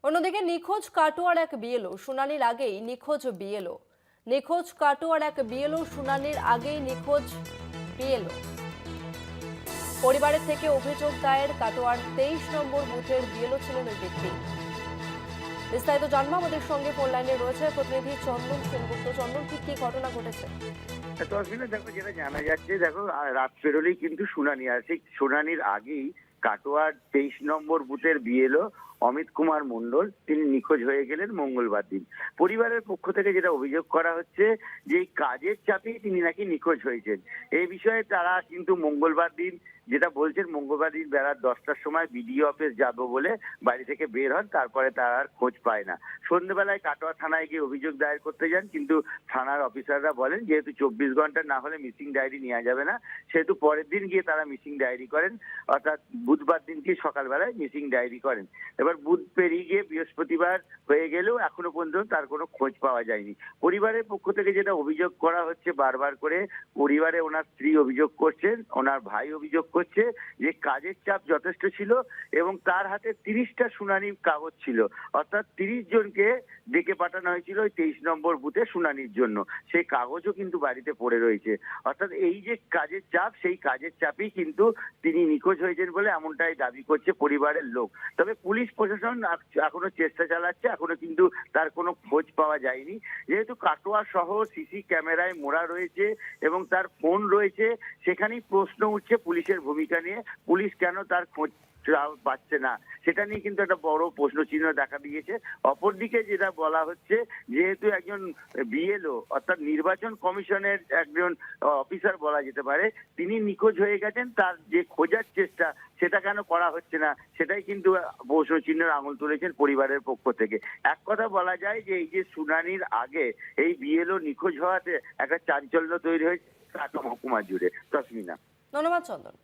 অন্যদিকে নিখোঁজ কাটোয়ার এক বিএলও শুনানির আগেই নিখোঁজ বিএলও। নিখোঁজ কাটোয়ার এক বিএলও শুনানির আগেই নিখোঁজ বিএলও। পরিবারের থেকে অভিযোগ দায়ের কাটোয়ার 23 নম্বর বুথের বিএলও ছিলেন ওই ব্যক্তি। বিস্তারিত জানবো, আমাদের সঙ্গে ফোন লাইনে রয়েছে প্রতিনিধি চন্দন সেনগুপ্ত। চন্দন, ঠিক কি ঘটনা ঘটেছে? দেখো, যেটা জানা যাচ্ছে, দেখো রাত পেরোলেই কিন্তু শুনানি, আর সেই শুনানির আগেই কাটোয়ার 23 নম্বর বুথের বিএলও অমিত কুমার মণ্ডল তিনি নিখোঁজ হয়ে গেলেন মঙ্গলবার দিন। পরিবারের পক্ষ থেকে যেটা অভিযোগ করা হচ্ছে যে এই কাজের চাপেই তিনি নাকি নিখোঁজ হয়েছেন। এই বিষয়ে তারা কিন্তু মঙ্গলবার দিন যেটা বলছেন, মঙ্গলবার দিন বেলা 10টার সময় বিডিও অফিস যাবো বলে বাড়ি থেকে বের হন, তারপরে তার আর খোঁজ পায় না। সন্ধ্যেবেলায় কাটোয়া থানায় গিয়ে অভিযোগ দায়ের করতে যান, কিন্তু থানার অফিসাররা বলেন যেহেতু 24 ঘন্টা না হলে মিসিং ডায়েরি নেওয়া যাবে না, সেহেতু পরের দিন গিয়ে তারা মিসিং ডায়েরি করেন, অর্থাৎ বুধবার দিনকে সকালবেলায় মিসিং ডায়েরি করেন। এবার বুধ পেরিয়ে গিয়ে বৃহস্পতিবার হয়ে গেলেও এখনো পর্যন্ত তার কোনো খোঁজ পাওয়া যায়নি। পরিবারের পক্ষ থেকে যেটা অভিযোগ করা হচ্ছে বারবার করে, পরিবারে ওনার স্ত্রী অভিযোগ করছেন, ওনার ভাই অভিযোগ করছে যে কাজের চাপ যথেষ্ট ছিল এবং তার হাতে 30টা শুনানির কাগজ ছিল, অর্থাৎ 30 জনকে ডেকে পাঠানো হয়েছিল ওই 23 নম্বর বুথে শুনানির জন্য। সেই কাগজও কিন্তু বাড়িতে পড়ে রয়েছে। অর্থাৎ এই যে কাজের চাপ, সেই কাজের চাপেই কিন্তু তিনি নিখোঁজ হয়েছেন বলে এমনটাই দাবি করছে পরিবারের লোক। তবে পুলিশ প্রশাসন এখনো চেষ্টা চালাচ্ছে, এখনো কিন্তু তার কোনো খোঁজ পাওয়া যায়নি। যেহেতু কাটোয়া শহর সিসি ক্যামেরায় মোড়া রয়েছে এবং তার ফোন রয়েছে, সেখানেই প্রশ্ন উঠছে পুলিশের ভূমিকা নিয়ে। পুলিশ কেন তার খোঁজ পাচ্ছে না, সেটা নিয়ে কিন্তু একটা বড় প্রশ্ন চিহ্ন দেখা দিয়েছে। অপরদিকে যেটা বলা হচ্ছে, যেহেতু একজন বিএলও অর্থাৎ নির্বাচন কমিশনের একজন অফিসার বলা যেতে পারে, তিনি নিখোঁজ হয়ে গেছেন, তার যে খোঁজার চেষ্টা সেটা কেন করা হচ্ছে না, সেটাই কিন্তু প্রশ্ন চিহ্নের আঙুল তুলেছেন পরিবারের পক্ষ থেকে। এক কথা বলা যায় যে এই যে শুনানির আগে এই বিএলও নিখোঁজ হওয়াতে একটা চাঞ্চল্য তৈরি হয়েছে কাটোয়া মহকুমা জুড়ে। তসমিনা। ধন্যবাদ চন্দন।